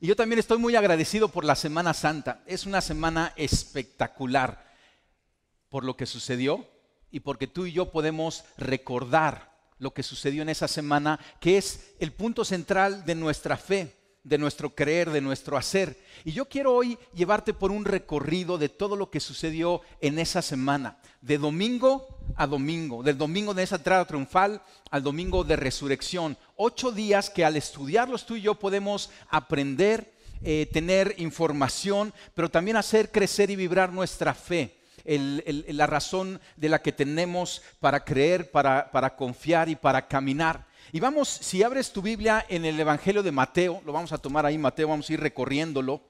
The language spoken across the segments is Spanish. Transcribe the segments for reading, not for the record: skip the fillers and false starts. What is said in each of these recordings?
Y yo también estoy muy agradecido por la Semana Santa. Es una semana espectacular por lo que sucedió y porque tú y yo podemos recordar lo que sucedió en esa semana, que es el punto central de nuestra fe, de nuestro creer, de nuestro hacer. Y yo quiero hoy llevarte por un recorrido de todo lo que sucedió en esa semana, de domingo a domingo, del domingo de esa entrada triunfal al domingo de resurrección. 8 días que al estudiarlos tú y yo podemos aprender, tener información, pero también hacer crecer y vibrar nuestra fe. La razón de la que tenemos para creer, para confiar y para caminar. Y vamos, si abres tu Biblia en el Evangelio de Mateo, lo vamos a tomar ahí, Mateo, vamos a ir recorriéndolo.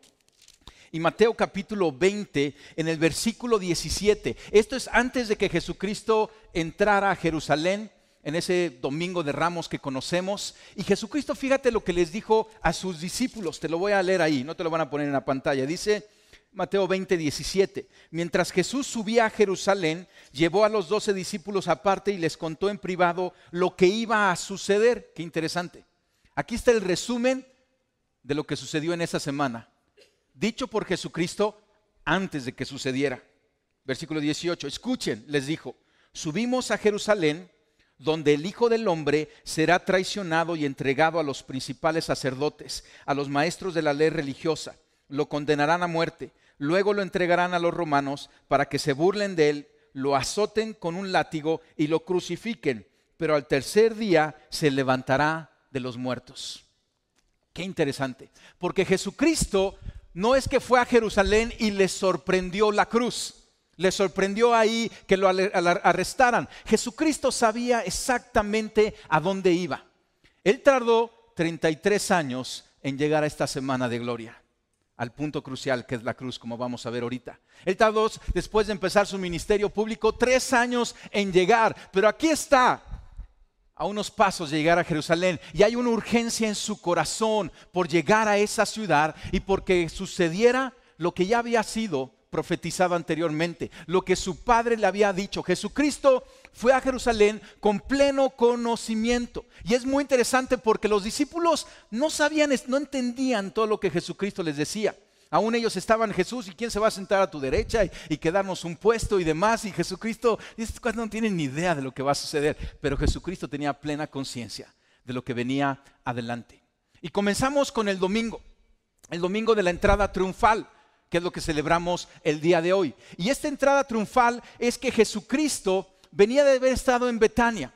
Y Mateo capítulo 20, en el versículo 17. Esto es antes de que Jesucristo entrara a Jerusalén, en ese domingo de Ramos que conocemos. Y Jesucristo, fíjate lo que les dijo a sus discípulos. Te lo voy a leer ahí, no te lo van a poner en la pantalla. Dice Mateo 20, 17. Mientras Jesús subía a Jerusalén, llevó a los 12 discípulos aparte y les contó en privado lo que iba a suceder. Qué interesante. Aquí está el resumen de lo que sucedió en esa semana, dicho por Jesucristo antes de que sucediera. Versículo 18. Escuchen, les dijo: subimos a Jerusalén, donde el Hijo del Hombre será traicionado y entregado a los principales sacerdotes, a los maestros de la ley religiosa. Lo condenarán a muerte, luego lo entregarán a los romanos para que se burlen de él, lo azoten con un látigo y lo crucifiquen, pero al tercer día se levantará de los muertos. Qué interesante, porque Jesucristo no es que fue a Jerusalén y le sorprendió la cruz, le sorprendió ahí que lo arrestaran. Jesucristo sabía exactamente a dónde iba. Él tardó 33 años en llegar a esta semana de gloria, al punto crucial que es la cruz, como vamos a ver ahorita. Él tardó, después de empezar su ministerio público, 3 años en llegar, pero aquí está, a unos pasos de llegar a Jerusalén, y hay una urgencia en su corazón por llegar a esa ciudad y porque sucediera lo que ya había sido profetizado anteriormente, lo que su padre le había dicho. Jesucristo fue a Jerusalén con pleno conocimiento, y es muy interesante porque los discípulos no sabían, no entendían todo lo que Jesucristo les decía. Aún ellos estaban: Jesús, ¿y quién se va a sentar a tu derecha y quedarnos un puesto y demás? Y Jesucristo, estos cuando no tienen ni idea de lo que va a suceder, pero Jesucristo tenía plena conciencia de lo que venía adelante. Y comenzamos con el domingo de la entrada triunfal, que es lo que celebramos el día de hoy. Y esta entrada triunfal es que Jesucristo venía de haber estado en Betania.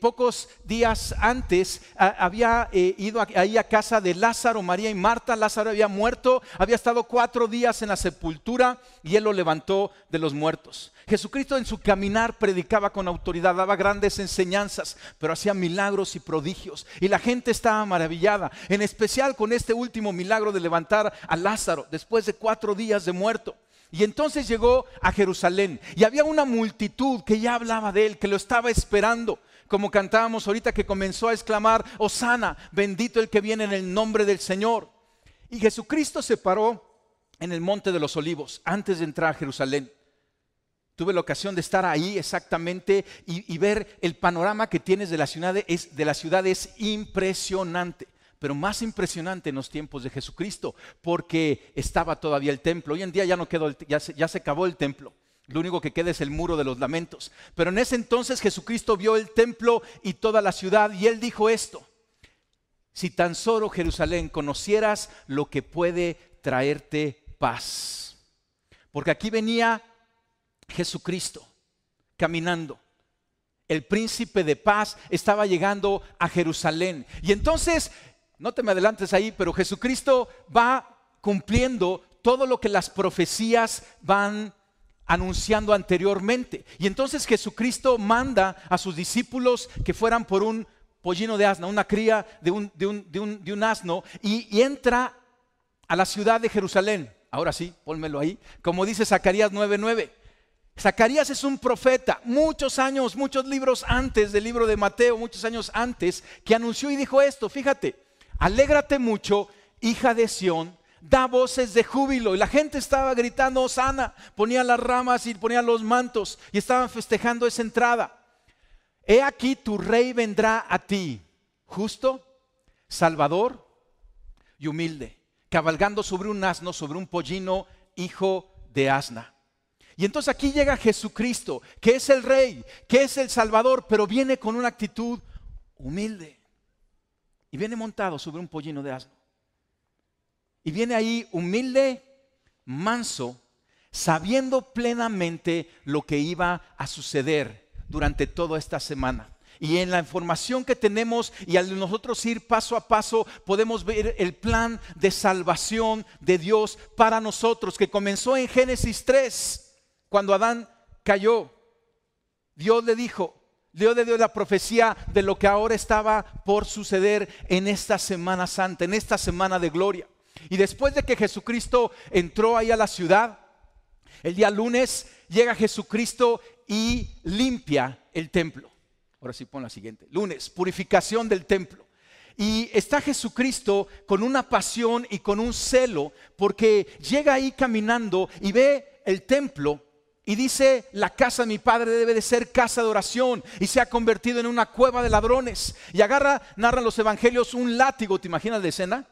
Pocos días antes había ido ahí a casa de Lázaro, María y Marta. Lázaro había muerto, había estado 4 días en la sepultura y él lo levantó de los muertos. Jesucristo en su caminar predicaba con autoridad, daba grandes enseñanzas, pero hacía milagros y prodigios, y la gente estaba maravillada, en especial con este último milagro de levantar a Lázaro después de 4 días de muerto. Y entonces llegó a Jerusalén y había una multitud que ya hablaba de él, que lo estaba esperando. Como cantábamos ahorita, que comenzó a exclamar: Hosana, bendito el que viene en el nombre del Señor. Y Jesucristo se paró en el Monte de los Olivos antes de entrar a Jerusalén. Tuve la ocasión de estar ahí exactamente y ver el panorama que tienes de la ciudad. Es impresionante, pero más impresionante en los tiempos de Jesucristo, porque estaba todavía el templo. Hoy en día ya no quedó, ya se acabó el templo. Lo único que queda es el muro de los lamentos. Pero en ese entonces Jesucristo vio el templo y toda la ciudad, y él dijo esto: si tan solo, Jerusalén, conocieras lo que puede traerte paz. Porque aquí venía Jesucristo caminando. El príncipe de paz estaba llegando a Jerusalén. Y entonces, no te me adelantes ahí, pero Jesucristo va cumpliendo todo lo que las profecías van anunciando anteriormente. Y entonces Jesucristo manda a sus discípulos que fueran por un pollino de asno, una cría de un asno, y entra a la ciudad de Jerusalén. Ahora sí, pónmelo ahí, como dice Zacarías 9:9. Zacarías es un profeta, muchos años, muchos libros antes del libro de Mateo, muchos años antes, que anunció y dijo esto: fíjate, alégrate mucho, hija de Sión, da voces de júbilo. Y la gente estaba gritando Hosana, ponían las ramas y ponían los mantos y estaban festejando esa entrada. He aquí tu rey vendrá a ti, justo, salvador y humilde, cabalgando sobre un asno, sobre un pollino, hijo de asna. Y entonces aquí llega Jesucristo, que es el Rey, que es el Salvador, pero viene con una actitud humilde. Y viene montado sobre un pollino de asno. Y viene ahí humilde, manso, sabiendo plenamente lo que iba a suceder durante toda esta semana. Y en la información que tenemos y al nosotros ir paso a paso, podemos ver el plan de salvación de Dios para nosotros, que comenzó en Génesis 3. Cuando Adán cayó, Dios le dijo, Dios le dio la profecía de lo que ahora estaba por suceder en esta Semana Santa, en esta semana de gloria. Y después de que Jesucristo entró ahí a la ciudad, el día lunes llega Jesucristo y limpia el templo. Ahora sí pon la siguiente. Lunes, purificación del templo. Y está Jesucristo con una pasión y con un celo, porque llega ahí caminando y ve el templo. Y dice, la casa de mi padre debe de ser casa de oración, y se ha convertido en una cueva de ladrones. Y narran los evangelios, un látigo. ¿Te imaginas la escena?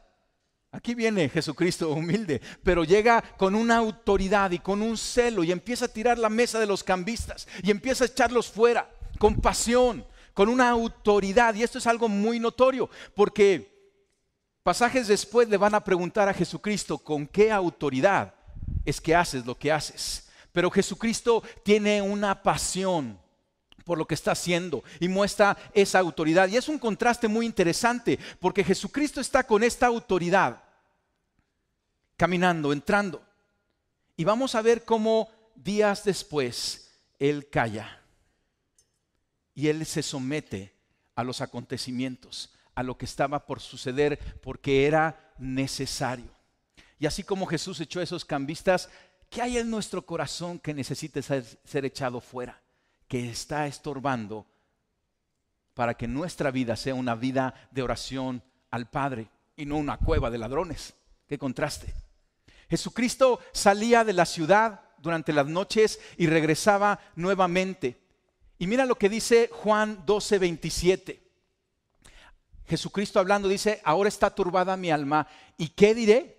Aquí viene Jesucristo humilde, pero llega con una autoridad y con un celo, y empieza a tirar la mesa de los cambistas y empieza a echarlos fuera con pasión, con una autoridad. Y esto es algo muy notorio, porque pasajes después le van a preguntar a Jesucristo, ¿con qué autoridad es que haces lo que haces? Pero Jesucristo tiene una pasión por lo que está haciendo y muestra esa autoridad. Y es un contraste muy interesante, porque Jesucristo está con esta autoridad, caminando, entrando. Y vamos a ver cómo días después Él calla. Y Él se somete a los acontecimientos, a lo que estaba por suceder, porque era necesario. Y así como Jesús echó a esos cambistas, ¿qué hay en nuestro corazón que necesite ser echado fuera? Que está estorbando para que nuestra vida sea una vida de oración al Padre y no una cueva de ladrones. ¡Qué contraste! Jesucristo salía de la ciudad durante las noches y regresaba nuevamente. Y mira lo que dice Juan 12:27. Jesucristo hablando dice, ahora está turbada mi alma. ¿Y qué diré?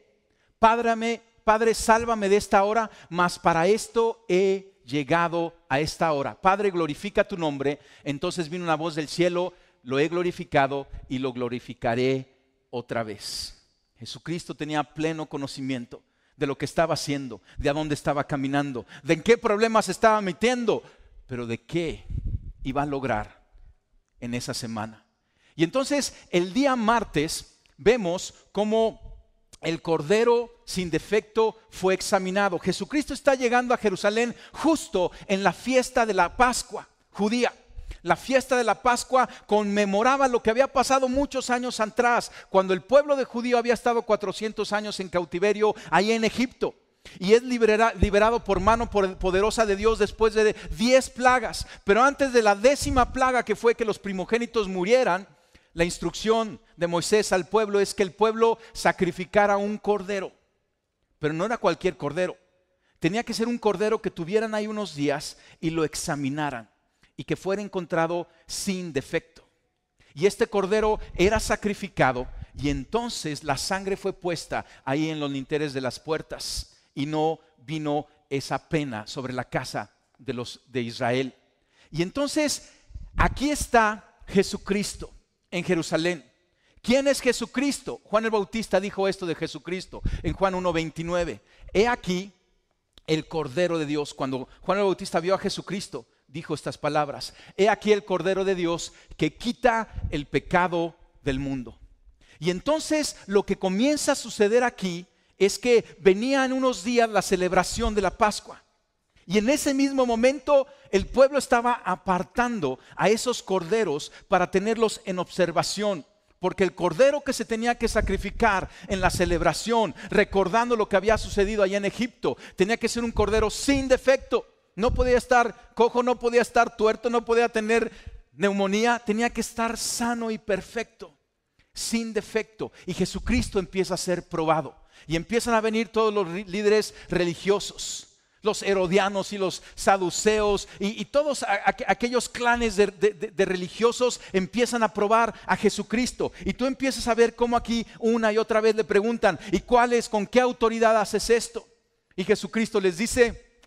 Padre, sálvame de esta hora, mas para esto he llegado a esta hora. Padre, glorifica tu nombre. Entonces vino una voz del cielo, lo he glorificado y lo glorificaré otra vez. Jesucristo tenía pleno conocimiento de lo que estaba haciendo, de a dónde estaba caminando, de en qué problemas se estaba metiendo, pero de qué iba a lograr en esa semana. Y entonces el día martes vemos cómo el Cordero sin defecto fue examinado. Jesucristo está llegando a Jerusalén justo en la fiesta de la Pascua judía. La fiesta de la Pascua conmemoraba lo que había pasado muchos años atrás, cuando el pueblo de judío había estado 400 años en cautiverio ahí en Egipto. Y es liberado por mano poderosa de Dios después de 10 plagas. Pero antes de la 10ª plaga, que fue que los primogénitos murieran, la instrucción de Moisés al pueblo es que el pueblo sacrificara un cordero. Pero no era cualquier cordero. Tenía que ser un cordero que tuvieran ahí unos días y lo examinaran, y que fuera encontrado sin defecto. Y este cordero era sacrificado, y entonces la sangre fue puesta ahí en los linteles de las puertas, y no vino esa pena sobre la casa de Israel. Y entonces aquí está Jesucristo en Jerusalén. ¿Quién es Jesucristo? Juan el Bautista dijo esto de Jesucristo en Juan 1:29. He aquí el Cordero de Dios. Cuando Juan el Bautista vio a Jesucristo, dijo estas palabras: he aquí el Cordero de Dios que quita el pecado del mundo. Y entonces lo que comienza a suceder aquí es que venía en unos días la celebración de la Pascua. Y en ese mismo momento el pueblo estaba apartando a esos corderos para tenerlos en observación, porque el cordero que se tenía que sacrificar en la celebración, recordando lo que había sucedido allá en Egipto, tenía que ser un cordero sin defecto. No podía estar cojo, no podía estar tuerto, no podía tener neumonía, tenía que estar sano y perfecto, sin defecto. Y Jesucristo empieza a ser probado, y empiezan a venir todos los líderes religiosos, Los herodianos y los saduceos y todos aquellos clanes de religiosos empiezan a probar a Jesucristo. Y tú empiezas a ver cómo aquí una y otra vez le preguntan, ¿y con qué autoridad haces esto? Y Jesucristo les dice,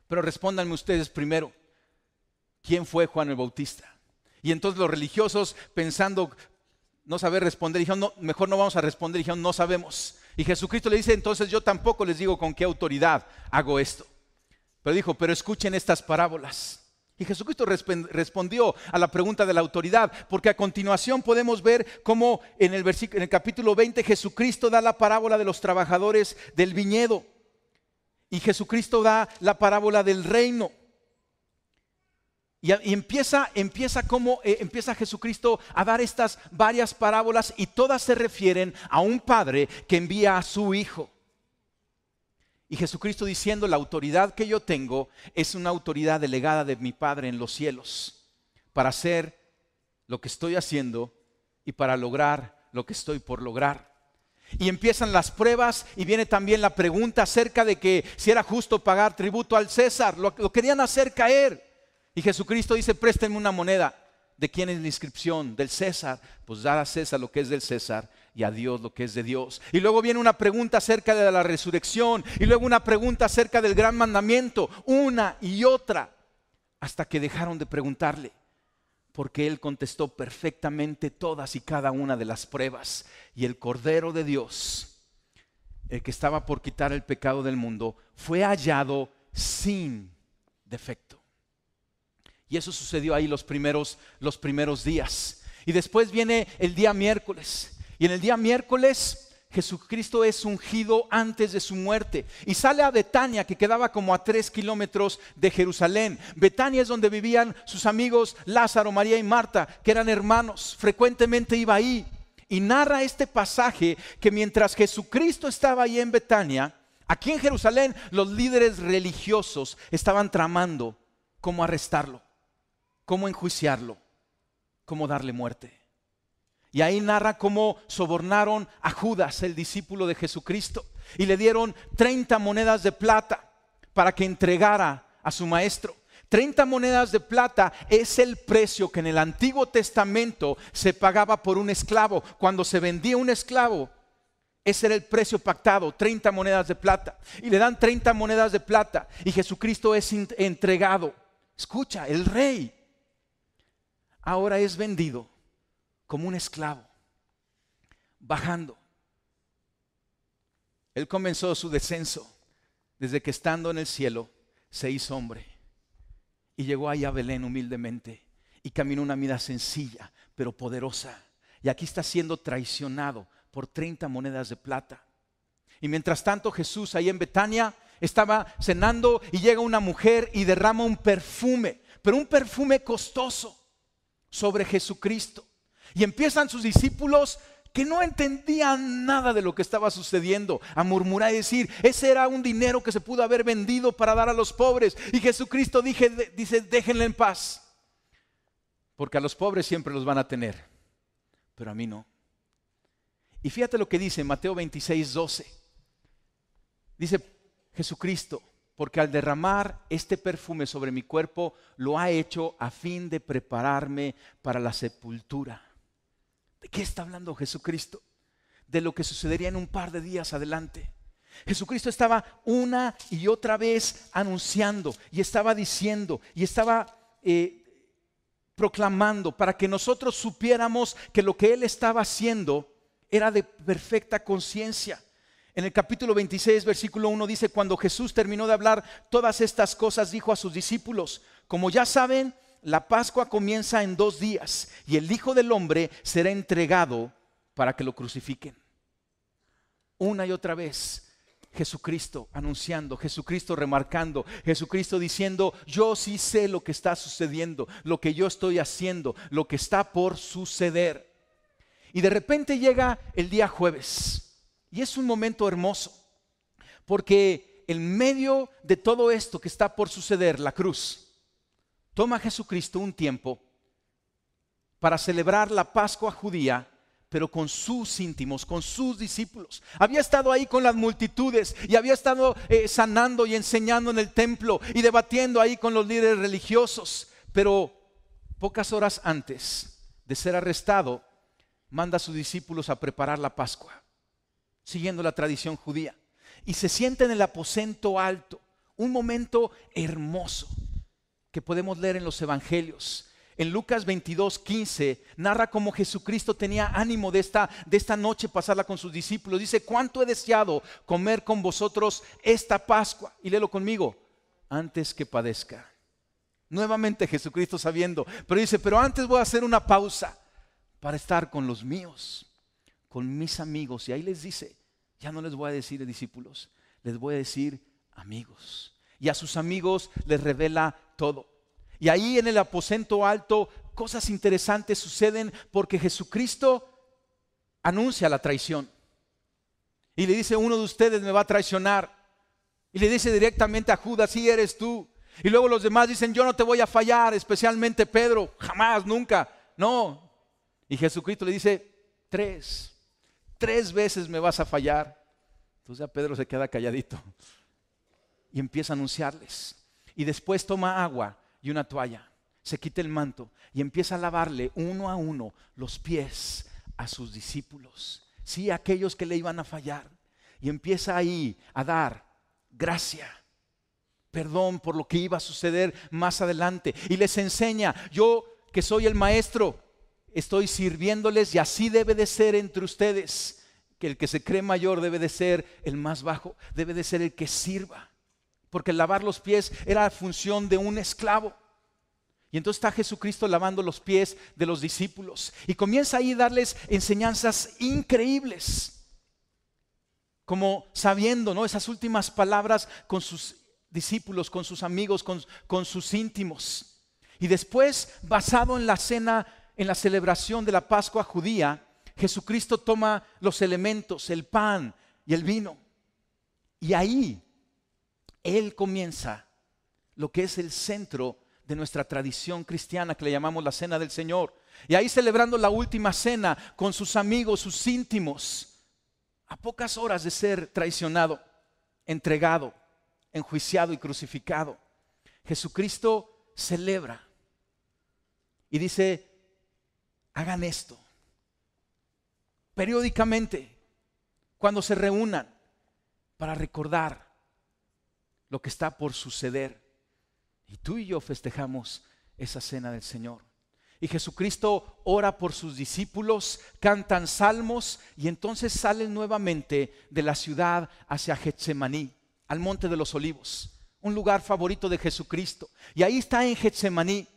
pero respóndanme ustedes primero, ¿quién fue Juan el Bautista? Y entonces los religiosos, pensando no saber responder, dijeron, no, mejor no vamos a responder, dijeron, no sabemos. Y Jesucristo le dice, entonces yo tampoco les digo con qué autoridad hago esto. Pero dijo, pero escuchen estas parábolas. Y Jesucristo respondió a la pregunta de la autoridad, porque a continuación podemos ver cómo en el capítulo 20 Jesucristo da la parábola de los trabajadores del viñedo. Y Jesucristo da la parábola del reino. Y empieza Jesucristo a dar estas varias parábolas y todas se refieren a un padre que envía a su hijo. Y Jesucristo diciendo, la autoridad que yo tengo es una autoridad delegada de mi Padre en los cielos para hacer lo que estoy haciendo y para lograr lo que estoy por lograr. Y empiezan las pruebas y viene también la pregunta acerca de que si era justo pagar tributo al César. Lo querían hacer caer. Y Jesucristo dice, préstenme una moneda. ¿De quién es la inscripción? Del César. Pues dar a César lo que es del César y a Dios lo que es de Dios. Y luego viene una pregunta acerca de la resurrección. Y luego una pregunta acerca del gran mandamiento. Una y otra. Hasta que dejaron de preguntarle. Porque Él contestó perfectamente todas y cada una de las pruebas. Y el Cordero de Dios, el que estaba por quitar el pecado del mundo, fue hallado sin defecto. Y eso sucedió ahí los primeros días. Y después viene el día miércoles. Y en el día miércoles Jesucristo es ungido antes de su muerte. Y sale a Betania, que quedaba como a 3 kilómetros de Jerusalén. Betania es donde vivían sus amigos Lázaro, María y Marta, que eran hermanos. Frecuentemente iba ahí. Y narra este pasaje que mientras Jesucristo estaba ahí en Betania, aquí en Jerusalén los líderes religiosos estaban tramando cómo arrestarlo, cómo enjuiciarlo, cómo darle muerte. Y ahí narra cómo sobornaron a Judas, el discípulo de Jesucristo, y le dieron 30 monedas de plata para que entregara a su maestro. 30 monedas de plata es el precio que en el Antiguo Testamento se pagaba por un esclavo. Cuando se vendía un esclavo, ese era el precio pactado, 30 monedas de plata. Y le dan 30 monedas de plata y Jesucristo es entregado. Escucha, el rey ahora es vendido como un esclavo, bajando. Él comenzó su descenso desde que estando en el cielo se hizo hombre y llegó ahí a Belén humildemente y caminó una vida sencilla pero poderosa. Y aquí está siendo traicionado por 30 monedas de plata. Y mientras tanto Jesús ahí en Betania estaba cenando y llega una mujer y derrama un perfume, pero un perfume costoso sobre Jesucristo. Y empiezan sus discípulos que no entendían nada de lo que estaba sucediendo a murmurar y decir, ese era un dinero que se pudo haber vendido para dar a los pobres. Y Jesucristo dice, déjenle en paz, porque a los pobres siempre los van a tener, pero a mí no. Y fíjate lo que dice Mateo 26:12. Dice Jesucristo, porque al derramar este perfume sobre mi cuerpo, lo ha hecho a fin de prepararme para la sepultura. ¿De qué está hablando Jesucristo? De lo que sucedería en un par de días adelante. Jesucristo estaba una y otra vez anunciando y estaba diciendo y estaba proclamando para que nosotros supiéramos que lo que Él estaba haciendo era de perfecta conciencia. En el capítulo 26, versículo 1 dice, cuando Jesús terminó de hablar todas estas cosas, dijo a sus discípulos, como ya saben, la Pascua comienza en 2 días y el Hijo del Hombre será entregado para que lo crucifiquen. Una y otra vez Jesucristo anunciando, Jesucristo remarcando, Jesucristo diciendo, yo sí sé lo que está sucediendo, lo que yo estoy haciendo, lo que está por suceder. Y de repente llega el día jueves y es un momento hermoso porque en medio de todo esto que está por suceder, la cruz, toma Jesucristo un tiempo para celebrar la Pascua judía, pero con sus íntimos, con sus discípulos. Había estado ahí con las multitudes y había estado sanando y enseñando en el templo y debatiendo ahí con los líderes religiosos. Pero pocas horas antes de ser arrestado, manda a sus discípulos a preparar la Pascua, siguiendo la tradición judía. Y se sienta en el aposento alto, un momento hermoso que podemos leer en los evangelios. En Lucas 22:15 narra cómo Jesucristo tenía ánimo de esta noche pasarla con sus discípulos. Dice: cuánto he deseado comer con vosotros esta Pascua. Y léelo conmigo: antes que padezca. Nuevamente Jesucristo sabiendo, pero dice: pero antes voy a hacer una pausa para estar con los míos, con mis amigos. Y ahí les dice: ya no les voy a decir discípulos, les voy a decir amigos. Y a sus amigos les revela todo. Y ahí en el aposento alto cosas interesantes suceden, porque Jesucristo anuncia la traición. Y le dice: uno de ustedes me va a traicionar. Y le dice directamente a Judas: sí, eres tú. Y luego los demás dicen: yo no te voy a fallar, especialmente Pedro, jamás, nunca, no. Y Jesucristo le dice: tres veces me vas a fallar. Entonces ya Pedro se queda calladito y empieza a anunciarles. Y después toma agua y una toalla, se quita el manto y empieza a lavarle uno a uno los pies a sus discípulos, sí, aquellos que le iban a fallar. Y empieza ahí a dar gracia, perdón por lo que iba a suceder más adelante. Y les enseña: yo que soy el maestro, estoy sirviéndoles, y así debe de ser entre ustedes, que el que se cree mayor debe de ser el más bajo, debe de ser el que sirva. Porque lavar los pies era la función de un esclavo. Y entonces está Jesucristo lavando los pies de los discípulos. Y comienza ahí a darles enseñanzas increíbles. Como sabiendo, ¿no?, esas últimas palabras con sus discípulos, con sus amigos, con sus íntimos. Y después, basado en la cena, en la celebración de la Pascua judía, Jesucristo toma los elementos, el pan y el vino. Y ahí Él comienza lo que es el centro de nuestra tradición cristiana, que le llamamos la Cena del Señor. Y ahí, celebrando la última cena con sus amigos, sus íntimos, a pocas horas de ser traicionado, entregado, enjuiciado y crucificado, Jesucristo celebra y dice: hagan esto periódicamente cuando se reúnan, para recordar lo que está por suceder. Y tú y yo festejamos esa cena del Señor. Y Jesucristo ora por sus discípulos, cantan salmos, y entonces salen nuevamente de la ciudad hacia Getsemaní, al Monte de los Olivos, un lugar favorito de Jesucristo. Y ahí está en Getsemaní.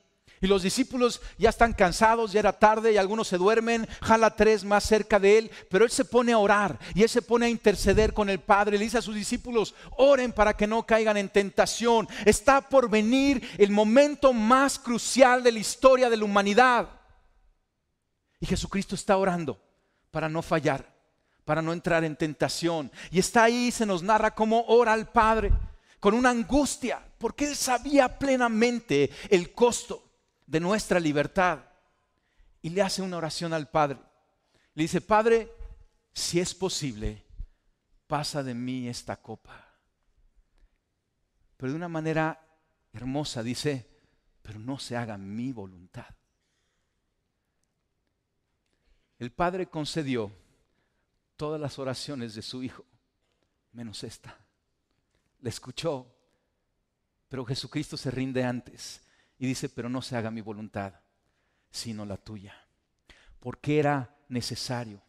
Y los discípulos ya están cansados, ya era tarde y algunos se duermen. Jala tres más cerca de él, pero él se pone a orar y él se pone a interceder con el Padre. Le dice a sus discípulos: oren para que no caigan en tentación. Está por venir el momento más crucial de la historia de la humanidad. Y Jesucristo está orando para no fallar, para no entrar en tentación. Y está ahí, se nos narra cómo ora al Padre con una angustia, porque él sabía plenamente el costo de nuestra libertad. Y le hace una oración al Padre. Le dice: Padre, si es posible, pasa de mí esta copa. Pero de una manera hermosa dice: pero no se haga mi voluntad. El Padre concedió todas las oraciones de su Hijo, menos esta. Le escuchó, pero Jesucristo se rinde antes y dice: pero no se haga mi voluntad, sino la tuya. Porque era necesario.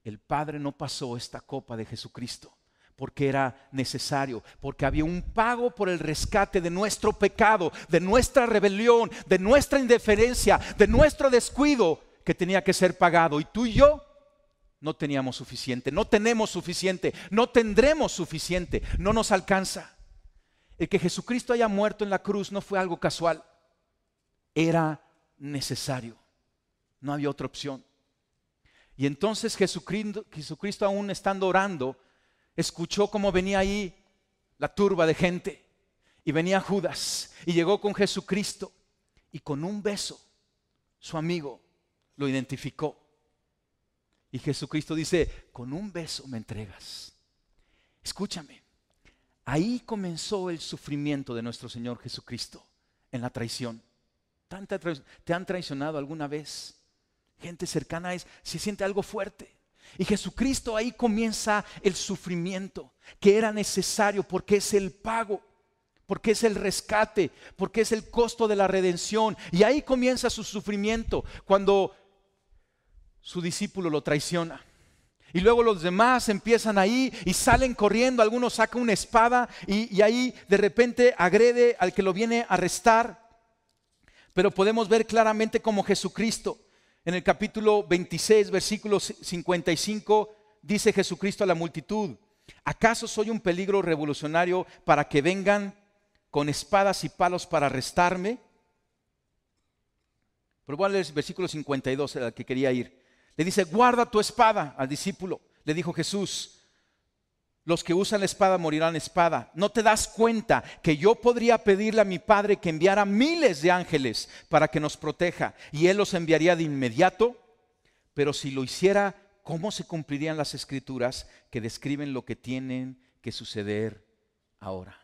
El Padre no pasó esta copa de Jesucristo porque era necesario, porque había un pago por el rescate de nuestro pecado, de nuestra rebelión, de nuestra indiferencia, de nuestro descuido, que tenía que ser pagado. Y tú y yo no teníamos suficiente, no tenemos suficiente, no tendremos suficiente, no nos alcanza. El que Jesucristo haya muerto en la cruz no fue algo casual, era necesario, no había otra opción. Y entonces Jesucristo, aún estando orando, escuchó cómo venía ahí la turba de gente, y venía Judas y llegó con Jesucristo, y con un beso su amigo lo identificó. Y Jesucristo dice, con un beso me entregas. Escúchame, ahí comenzó el sufrimiento de nuestro Señor Jesucristo, en la traición. ¿Te han traicionado alguna vez? Gente cercana se siente algo fuerte. Y Jesucristo ahí comienza el sufrimiento que era necesario porque es el pago, porque es el rescate, porque es el costo de la redención. Y ahí comienza su sufrimiento cuando su discípulo lo traiciona. Y luego los demás empiezan ahí y salen corriendo. Algunos sacan una espada y ahí de repente agrede al que lo viene a arrestar. Pero podemos ver claramente cómo Jesucristo, en el capítulo 26, versículo 55, dice Jesucristo a la multitud: ¿acaso soy un peligro revolucionario para que vengan con espadas y palos para arrestarme? Pero voy a leer el versículo 52, al que quería ir. Le dice: guarda tu espada. Al discípulo le dijo Jesús: los que usan la espada morirán espada. ¿No te das cuenta que yo podría pedirle a mi Padre que enviara miles de ángeles para que nos proteja y Él los enviaría de inmediato? Pero si lo hiciera, ¿cómo se cumplirían las escrituras que describen lo que tienen que suceder ahora?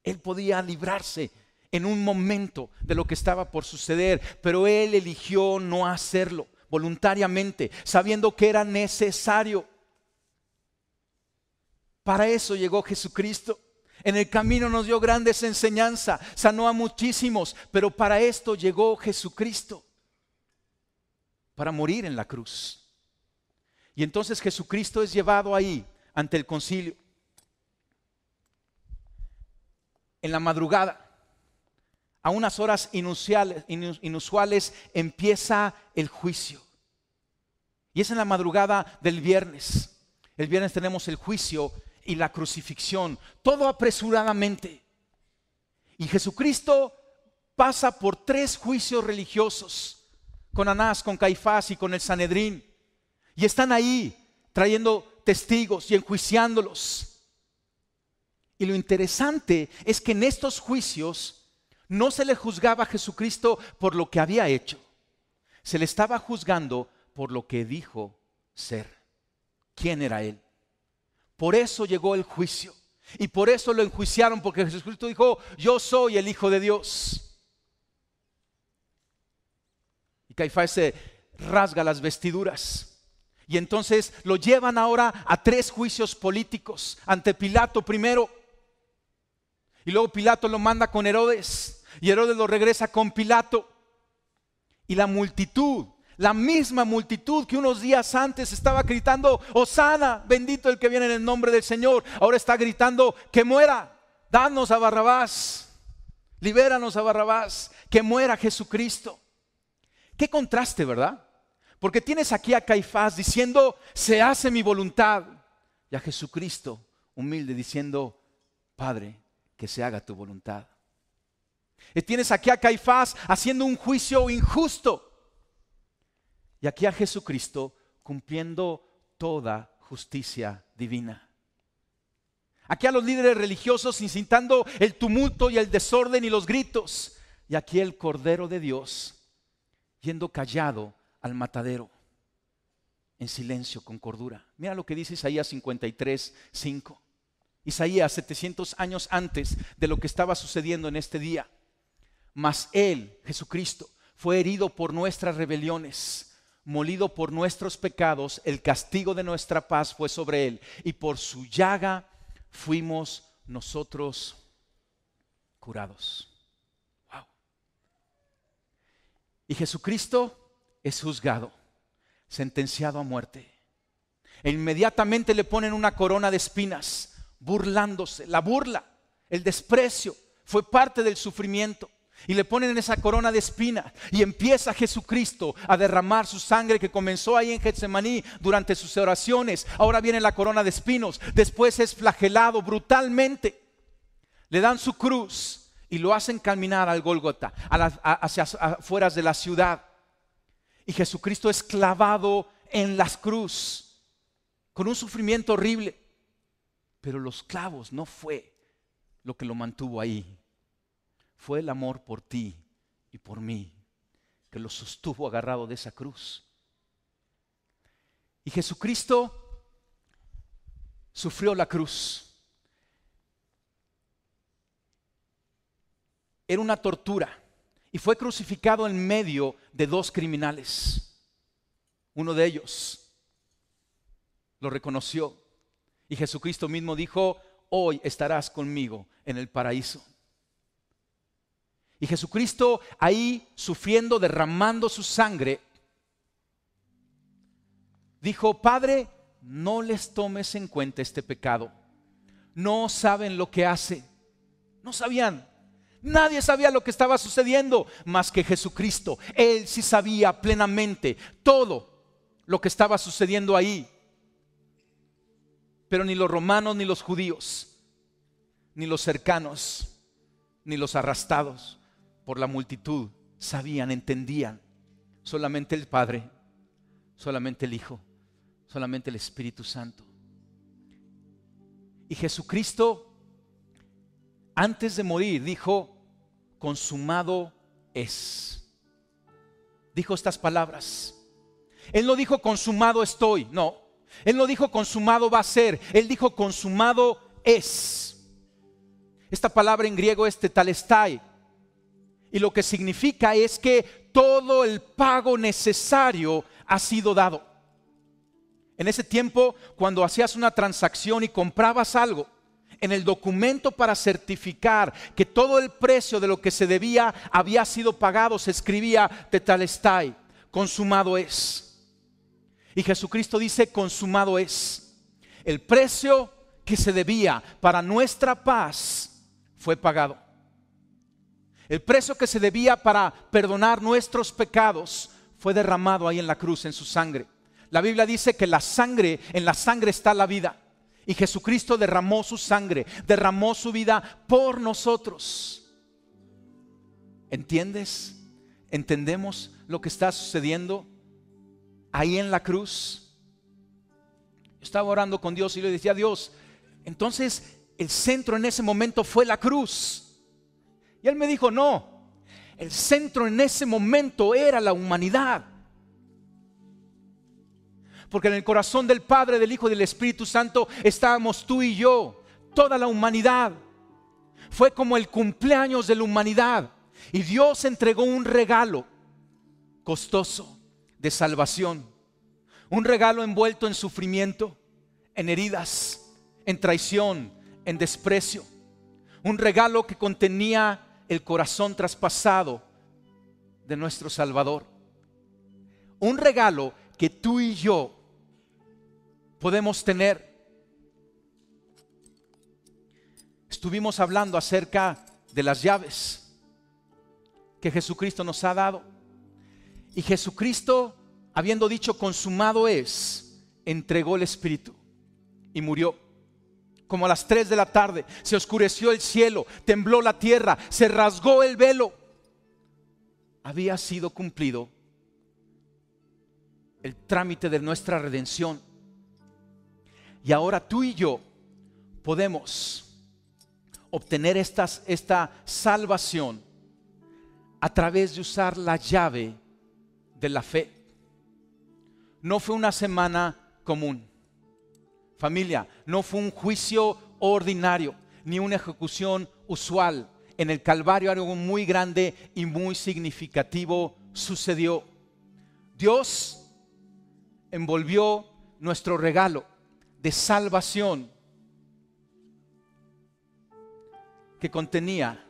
Él podía librarse en un momento de lo que estaba por suceder, pero Él eligió no hacerlo voluntariamente, sabiendo que era necesario. Para eso llegó Jesucristo. En el camino nos dio grandes enseñanzas, sanó a muchísimos, pero para esto llegó Jesucristo, para morir en la cruz. Y entonces Jesucristo es llevado ahí ante el concilio. En la madrugada, a unas horas inusuales, empieza el juicio. Y es en la madrugada del viernes. El viernes tenemos el juicio y la crucifixión, todo apresuradamente. Y Jesucristo pasa por 3 juicios religiosos, con Anás, con Caifás y con el Sanedrín. Y están ahí trayendo testigos y enjuiciándolos. Y lo interesante es que en estos juicios no se le juzgaba a Jesucristo por lo que había hecho. Se le estaba juzgando por lo que dijo ser. ¿Quién era Él? Por eso llegó el juicio. Y por eso lo enjuiciaron, porque Jesucristo dijo: yo soy el Hijo de Dios. Y Caifás se rasga las vestiduras. Y entonces lo llevan ahora a 3 juicios políticos. Ante Pilato primero. Y luego Pilato lo manda con Herodes. Y Herodes lo regresa con Pilato. Y la multitud, la misma multitud que unos días antes estaba gritando: Hosana, bendito el que viene en el nombre del Señor, ahora está gritando: que muera, danos a Barrabás, libéranos a Barrabás, que muera Jesucristo. Qué contraste, ¿verdad? Porque tienes aquí a Caifás diciendo: se hace mi voluntad, y a Jesucristo humilde diciendo: Padre, que se haga tu voluntad. Y tienes aquí a Caifás haciendo un juicio injusto, y aquí a Jesucristo cumpliendo toda justicia divina. Aquí a los líderes religiosos incitando el tumulto y el desorden y los gritos, y aquí el Cordero de Dios yendo callado al matadero, en silencio, con cordura. Mira lo que dice Isaías 53:5. Isaías 700 años antes de lo que estaba sucediendo en este día. Mas Él, Jesucristo, fue herido por nuestras rebeliones, molido por nuestros pecados, el castigo de nuestra paz fue sobre Él, y por su llaga fuimos nosotros curados. Wow. Y Jesucristo es juzgado, sentenciado a muerte. E inmediatamente le ponen una corona de espinas, burlándose. La burla, el desprecio, fue parte del sufrimiento. Y le ponen esa corona de espinas y empieza Jesucristo a derramar su sangre que comenzó ahí en Getsemaní durante sus oraciones. Ahora viene la corona de espinos. Después es flagelado brutalmente. Le dan su cruz y lo hacen caminar al Gólgota, hacia afueras de la ciudad. Y Jesucristo es clavado en la cruz con un sufrimiento horrible. Pero los clavos no fue lo que lo mantuvo ahí. Fue el amor por ti y por mí que lo sostuvo agarrado de esa cruz. Y Jesucristo sufrió la cruz. Era una tortura y fue crucificado en medio de dos criminales. Uno de ellos lo reconoció y Jesucristo mismo dijo: hoy estarás conmigo en el paraíso. Y Jesucristo ahí sufriendo, derramando su sangre, dijo: Padre, no les tomes en cuenta este pecado. No saben lo que hace. No sabían. Nadie sabía lo que estaba sucediendo más que Jesucristo. Él sí sabía plenamente todo lo que estaba sucediendo ahí. Pero ni los romanos, ni los judíos, ni los cercanos, ni los arrastrados por la multitud sabían, entendían. Solamente el Padre, solamente el Hijo, solamente el Espíritu Santo. Y Jesucristo, antes de morir, dijo: consumado es. Dijo estas palabras. Él no dijo: consumado estoy. No. Él no dijo: consumado va a ser. Él dijo: consumado es. Esta palabra en griego es tetelestai. Y lo que significa es que todo el pago necesario ha sido dado. En ese tiempo, cuando hacías una transacción y comprabas algo, en el documento para certificar que todo el precio de lo que se debía había sido pagado, se escribía tetelestai, consumado es. Y Jesucristo dice: consumado es. El precio que se debía para nuestra paz fue pagado. El precio que se debía para perdonar nuestros pecados fue derramado ahí en la cruz, en su sangre. La Biblia dice que en la sangre está la vida. Y Jesucristo derramó su sangre, derramó su vida por nosotros. ¿Entiendes? ¿Entendemos lo que está sucediendo ahí en la cruz? Yo estaba orando con Dios y le decía: Dios, entonces el centro en ese momento fue la cruz. Y Él me dijo: no, el centro en ese momento era la humanidad. Porque en el corazón del Padre, del Hijo y del Espíritu Santo estábamos tú y yo, toda la humanidad. Fue como el cumpleaños de la humanidad. Y Dios entregó un regalo costoso de salvación. Un regalo envuelto en sufrimiento, en heridas, en traición, en desprecio. Un regalo que contenía el corazón traspasado de nuestro Salvador. Un regalo que tú y yo podemos tener. Estuvimos hablando acerca de las llaves que Jesucristo nos ha dado. Y Jesucristo, habiendo dicho: consumado es, entregó el Espíritu y murió. Como a las 3 de la tarde se oscureció el cielo, tembló la tierra, se rasgó el velo. Había sido cumplido el trámite de nuestra redención. Y ahora tú y yo podemos obtener esta salvación a través de usar la llave de la fe. No fue una semana común. Familia, no fue un juicio ordinario ni una ejecución usual. En el Calvario algo muy grande y muy significativo sucedió. Dios envolvió nuestro regalo de salvación que contenía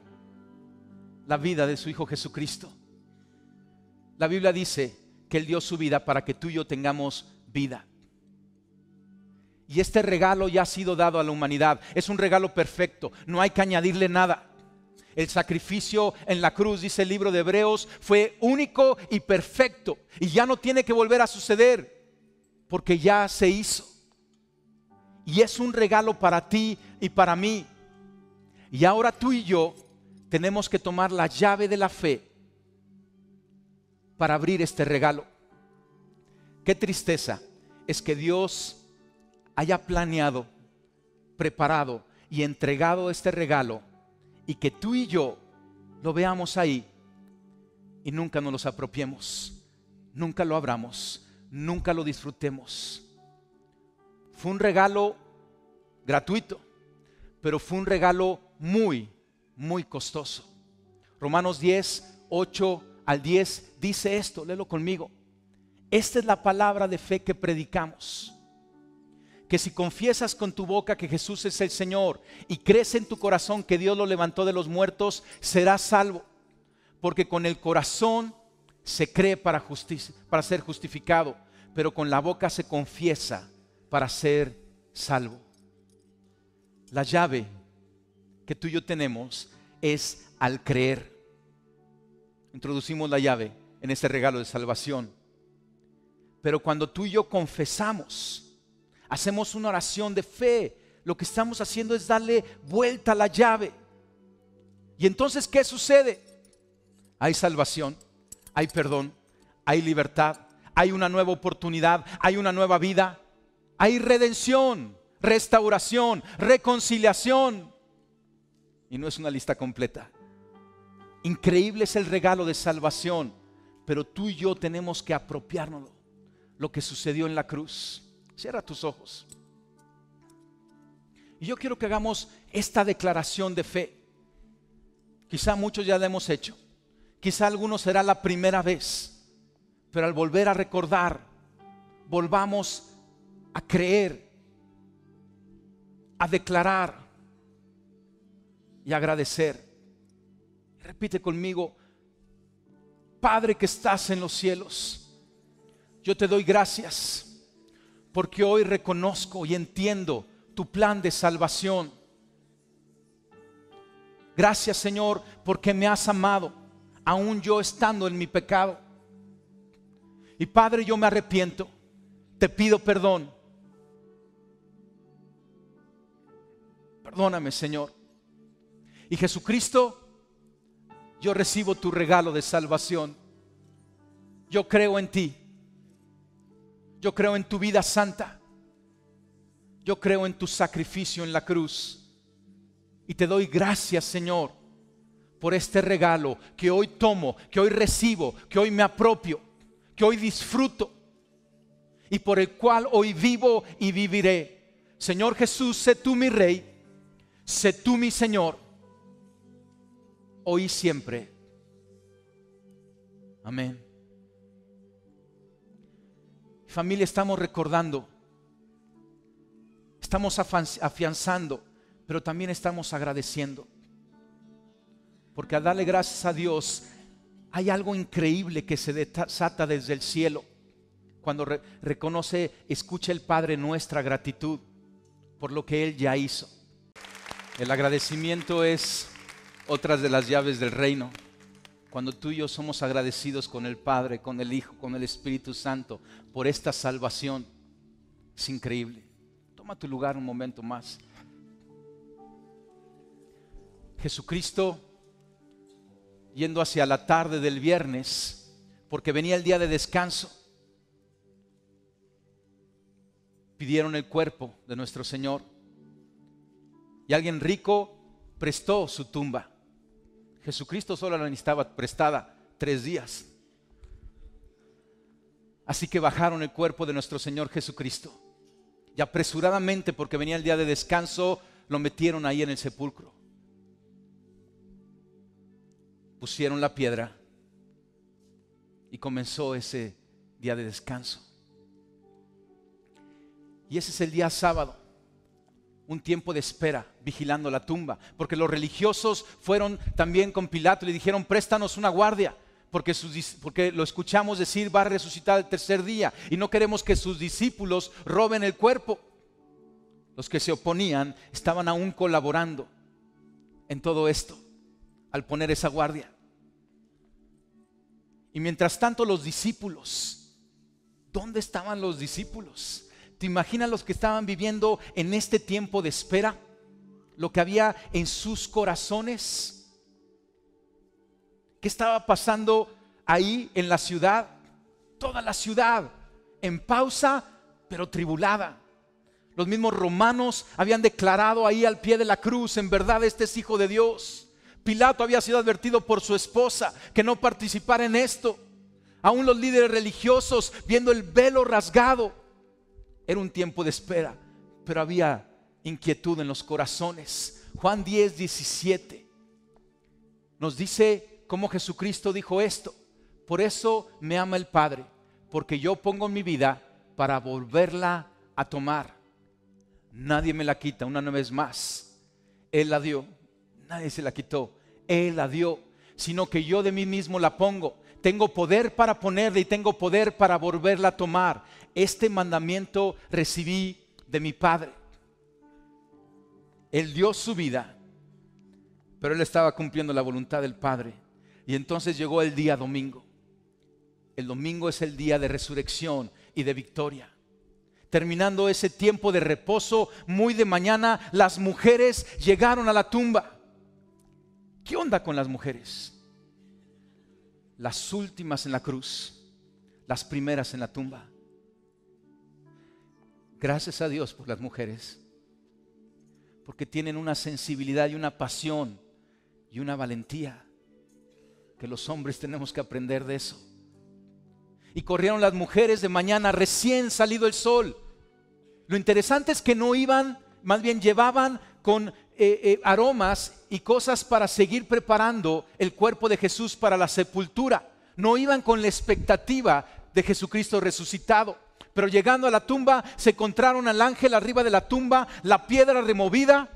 la vida de su Hijo Jesucristo. La Biblia dice que Él dio su vida para que tú y yo tengamos vida. Y este regalo ya ha sido dado a la humanidad. Es un regalo perfecto, no hay que añadirle nada. El sacrificio en la cruz, dice el libro de Hebreos, fue único y perfecto. Y ya no tiene que volver a suceder, porque ya se hizo. Y es un regalo para ti y para mí. Y ahora tú y yo tenemos que tomar la llave de la fe para abrir este regalo. Qué tristeza es que Dios haya planeado, preparado y entregado este regalo, y que tú y yo lo veamos ahí y nunca nos los apropiemos, nunca lo abramos, nunca lo disfrutemos. Fue un regalo gratuito, pero fue un regalo muy, muy costoso. Romanos 10, 8 al 10 dice esto, léelo conmigo. Esta es la palabra de fe que predicamos, que si confiesas con tu boca que Jesús es el Señor y crees en tu corazón que Dios lo levantó de los muertos, serás salvo. Porque con el corazón se cree para ser justificado, pero con la boca se confiesa para ser salvo. La llave que tú y yo tenemos es al creer. Introducimos la llave en este regalo de salvación. Pero cuando tú y yo confesamos, hacemos una oración de fe, lo que estamos haciendo es darle vuelta a la llave. Y entonces, ¿qué sucede? Hay salvación, hay perdón, hay libertad, hay una nueva oportunidad, hay una nueva vida, hay redención, restauración, reconciliación. Y no es una lista completa. Increíble es el regalo de salvación, pero tú y yo tenemos que apropiárnoslo. Lo que sucedió en la cruz. Cierra tus ojos. Y yo quiero que hagamos esta declaración de fe. Quizá muchos ya la hemos hecho. Quizá algunos será la primera vez. Pero al volver a recordar, volvamos a creer, a declarar y agradecer. Repite conmigo: Padre que estás en los cielos, yo te doy gracias porque hoy reconozco y entiendo tu plan de salvación. Gracias, Señor, porque me has amado, aún yo estando en mi pecado. Y Padre, yo me arrepiento, te pido perdón. Perdóname, Señor. Y Jesucristo, yo recibo tu regalo de salvación. Yo creo en ti. Yo creo en tu vida santa. Yo creo en tu sacrificio en la cruz. Y te doy gracias, Señor, por este regalo que hoy tomo, que hoy recibo, que hoy me apropio, que hoy disfruto y por el cual hoy vivo y viviré. Señor Jesús, sé tú mi Rey, sé tú mi Señor, hoy y siempre. Amén. Familia, estamos recordando, estamos afianzando, pero también estamos agradeciendo. Porque al darle gracias a Dios, hay algo increíble que se desata desde el cielo. Cuando reconoce, escucha el Padre nuestra gratitud por lo que Él ya hizo. El agradecimiento es otra de las llaves del reino. Cuando tú y yo somos agradecidos con el Padre, con el Hijo, con el Espíritu Santo por esta salvación, es increíble. Toma tu lugar un momento más. Jesucristo, yendo hacia la tarde del viernes, porque venía el día de descanso, pidieron el cuerpo de nuestro Señor. Y alguien rico prestó su tumba. Jesucristo solo la necesitaba prestada 3 días. Así que bajaron el cuerpo de nuestro Señor Jesucristo. Y apresuradamente, porque venía el día de descanso, lo metieron ahí en el sepulcro. Pusieron la piedra y comenzó ese día de descanso. Y ese es el día sábado, un tiempo de espera, vigilando la tumba, porque los religiosos fueron también con Pilato y le dijeron: préstanos una guardia, porque lo escuchamos decir va a resucitar el tercer día y no queremos que sus discípulos roben el cuerpo. Los que se oponían estaban aún colaborando en todo esto al poner esa guardia. Y mientras tanto los discípulos, ¿dónde estaban los discípulos? ¿Te imaginas los que estaban viviendo en este tiempo de espera? Lo que había en sus corazones. ¿Qué estaba pasando ahí en la ciudad? Toda la ciudad en pausa, pero tribulada. Los mismos romanos habían declarado ahí al pie de la cruz: en verdad este es Hijo de Dios. Pilato había sido advertido por su esposa que no participara en esto. Aún los líderes religiosos, viendo el velo rasgado. Era un tiempo de espera, pero había inquietud en los corazones. Juan 10:17 nos dice cómo Jesucristo dijo esto: por eso me ama el Padre, porque yo pongo mi vida para volverla a tomar. Nadie me la quita. Una vez más, Él la dio. Nadie se la quitó, Él la dio, sino que yo de mí mismo la pongo. Tengo poder para ponerla y tengo poder para volverla a tomar. Este mandamiento recibí de mi Padre. Él dio su vida, pero Él estaba cumpliendo la voluntad del Padre. Y entonces llegó el día domingo. El domingo es el día de resurrección y de victoria. Terminando ese tiempo de reposo, muy de mañana, las mujeres llegaron a la tumba. ¿Qué onda con las mujeres? Las últimas en la cruz, las primeras en la tumba. Gracias a Dios por las mujeres, porque tienen una sensibilidad y una pasión y una valentía que los hombres tenemos que aprender de eso. Y corrieron las mujeres de mañana, recién salido el sol. Lo interesante es que no iban, más bien llevaban con aromas y cosas para seguir preparando el cuerpo de Jesús para la sepultura. No iban con la expectativa de Jesucristo resucitado. Pero llegando a la tumba se encontraron al ángel arriba de la tumba, la piedra removida,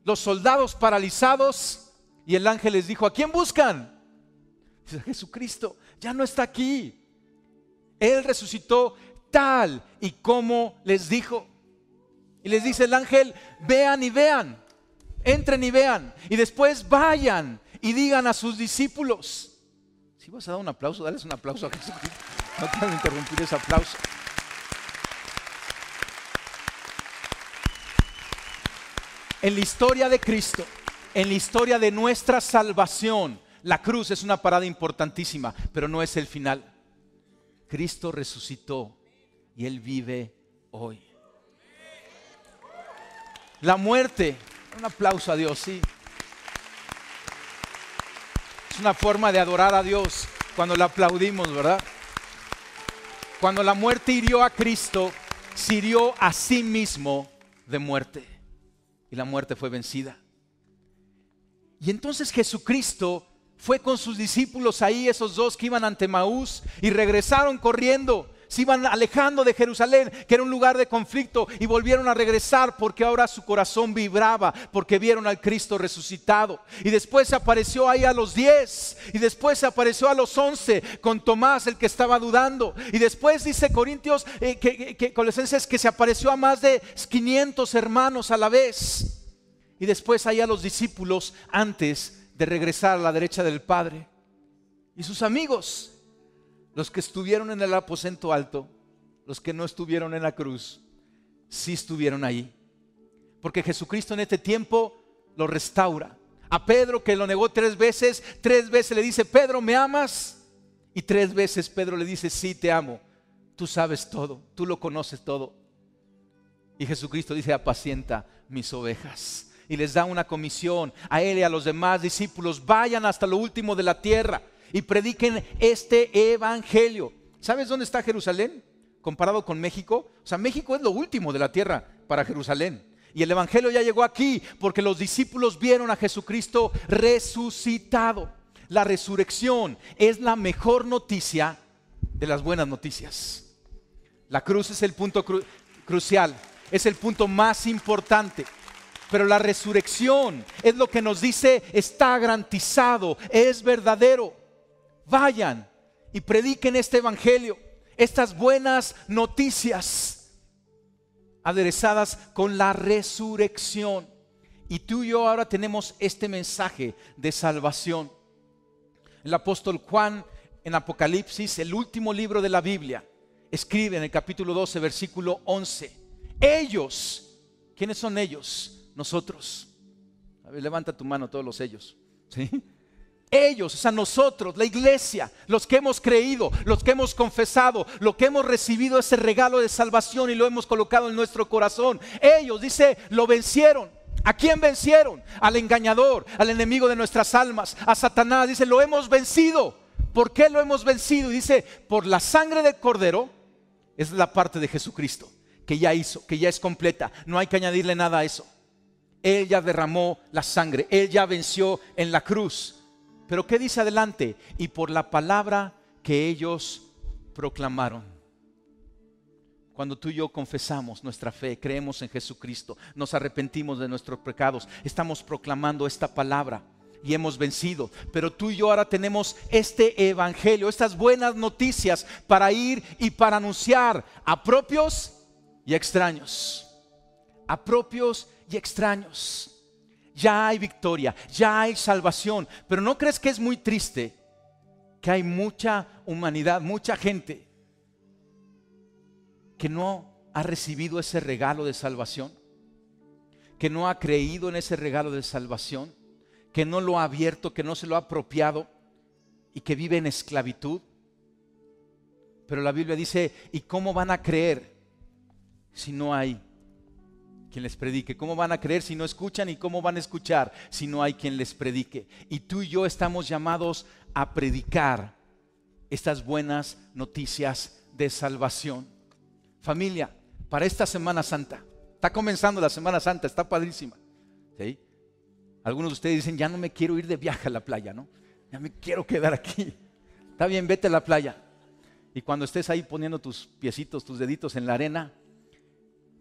los soldados paralizados, y el ángel les dijo: ¿a quién buscan? Dice: Jesucristo ya no está aquí. Él resucitó tal y como les dijo. Y les dice el ángel: vean y vean, entren y vean, y después vayan y digan a sus discípulos. Si vas a dar un aplauso, dales un aplauso a Jesucristo. No te van a interrumpir ese aplauso. En la historia de Cristo, en la historia de nuestra salvación, la cruz es una parada importantísima, pero no es el final. Cristo resucitó y Él vive hoy. La muerte, un aplauso a Dios, sí. Es una forma de adorar a Dios cuando le aplaudimos, ¿verdad? Cuando la muerte hirió a Cristo, se hirió a sí mismo de muerte. Y la muerte fue vencida. Y entonces Jesucristo fue con sus discípulos ahí, esos dos que iban ante Emaús, y regresaron corriendo. Se iban alejando de Jerusalén, que era un lugar de conflicto, y volvieron a regresar porque ahora su corazón vibraba, porque vieron al Cristo resucitado. Y después se apareció ahí a los 10, y después se apareció a los 11 con Tomás, el que estaba dudando. Y después dice Corintios, Colosenses, que se apareció a más de 500 hermanos a la vez. Y después ahí a los discípulos antes de regresar a la derecha del Padre. Y sus amigos, los que estuvieron en el aposento alto, los que no estuvieron en la cruz, sí estuvieron ahí. Porque Jesucristo en este tiempo lo restaura. A Pedro, que lo negó 3 veces le dice: Pedro, ¿me amas? Y 3 veces Pedro le dice: sí, te amo. Tú sabes todo, tú lo conoces todo. Y Jesucristo dice: apacienta mis ovejas. Y les da una comisión a él y a los demás discípulos: vayan hasta lo último de la tierra y prediquen este evangelio. ¿Sabes dónde está Jerusalén comparado con México? O sea, México es lo último de la tierra para Jerusalén. Y el evangelio ya llegó aquí porque los discípulos vieron a Jesucristo resucitado. La resurrección es la mejor noticia de las buenas noticias. La cruz es el punto crucial, es el punto más importante. Pero la resurrección es lo que nos dice: está garantizado, es verdadero. Vayan y prediquen este evangelio, estas buenas noticias aderezadas con la resurrección. Y tú y yo ahora tenemos este mensaje de salvación. El apóstol Juan, en Apocalipsis, el último libro de la Biblia, escribe en el capítulo 12, versículo 11: ellos, ¿quiénes son ellos? Nosotros. A ver, levanta tu mano, todos los ellos, ¿sí? Ellos, o sea, nosotros, la iglesia, los que hemos creído, los que hemos confesado, los que hemos recibido ese regalo de salvación y lo hemos colocado en nuestro corazón. Ellos, dice, lo vencieron. ¿A quién vencieron? Al engañador, al enemigo de nuestras almas, a Satanás. Dice, lo hemos vencido. ¿Por qué lo hemos vencido? Y dice, por la sangre del Cordero. Es la parte de Jesucristo, que ya hizo, que ya es completa. No hay que añadirle nada a eso. Él ya derramó la sangre, Él ya venció en la cruz. Pero ¿qué dice adelante? Y por la palabra que ellos proclamaron. Cuando tú y yo confesamos nuestra fe, creemos en Jesucristo, nos arrepentimos de nuestros pecados, estamos proclamando esta palabra y hemos vencido. Pero tú y yo ahora tenemos este evangelio, estas buenas noticias para ir y para anunciar a propios y extraños. A propios y extraños. Ya hay victoria, ya hay salvación. Pero ¿no crees que es muy triste que hay mucha humanidad, mucha gente que no ha recibido ese regalo de salvación? Que no ha creído en ese regalo de salvación, que no lo ha abierto, que no se lo ha apropiado y que vive en esclavitud. Pero la Biblia dice, ¿y cómo van a creer si no hay quien les predique? ¿Cómo van a creer si no escuchan? ¿Y cómo van a escuchar si no hay quien les predique? Y tú y yo estamos llamados a predicar estas buenas noticias de salvación. Familia, para esta Semana Santa, está comenzando la Semana Santa, está padrísima, ¿sí? Algunos de ustedes dicen, ya no me quiero ir de viaje a la playa, ¿no? Ya me quiero quedar aquí. Está bien, vete a la playa. Y cuando estés ahí poniendo tus piecitos, tus deditos en la arena,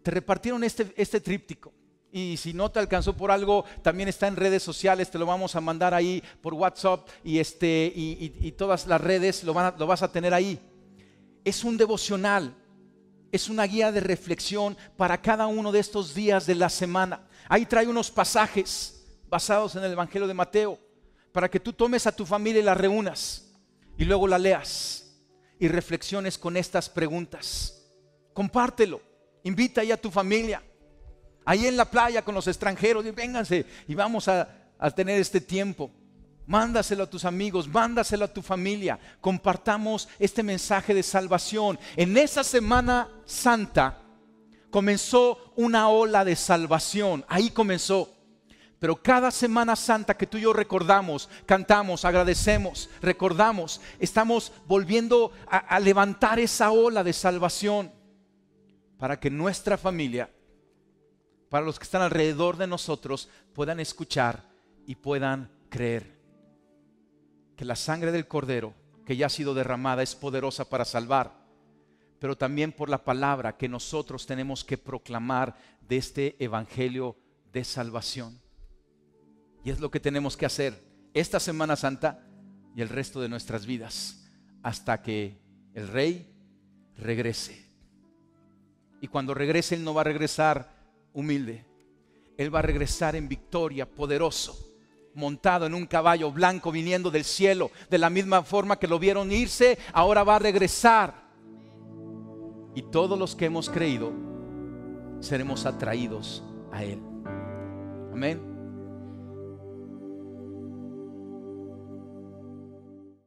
te repartieron este tríptico. Y si no te alcanzó por algo, también está en redes sociales, te lo vamos a mandar ahí por WhatsApp y todas las redes lo vas a tener ahí. Es un devocional, es una guía de reflexión para cada uno de estos días de la semana. Ahí trae unos pasajes basados en el Evangelio de Mateo, para que tú tomes a tu familia y la reúnas y luego la leas y reflexiones con estas preguntas. Compártelo, invita ahí a tu familia, ahí en la playa con los extranjeros, y vénganse y vamos a tener este tiempo. Mándaselo a tus amigos, mándaselo a tu familia. Compartamos este mensaje de salvación. En esa Semana Santa comenzó una ola de salvación, ahí comenzó. Pero cada Semana Santa que tú y yo recordamos, cantamos, agradecemos, recordamos, estamos volviendo a levantar esa ola de salvación para que nuestra familia, para los que están alrededor de nosotros, puedan escuchar y puedan creer que la sangre del Cordero que ya ha sido derramada es poderosa para salvar, pero también por la palabra que nosotros tenemos que proclamar de este evangelio de salvación. Y es lo que tenemos que hacer esta Semana Santa y el resto de nuestras vidas hasta que el Rey regrese. Y cuando regrese, Él no va a regresar humilde, Él va a regresar en victoria, poderoso, montado en un caballo blanco viniendo del cielo. De la misma forma que lo vieron irse, ahora va a regresar. Y todos los que hemos creído seremos atraídos a Él. Amén.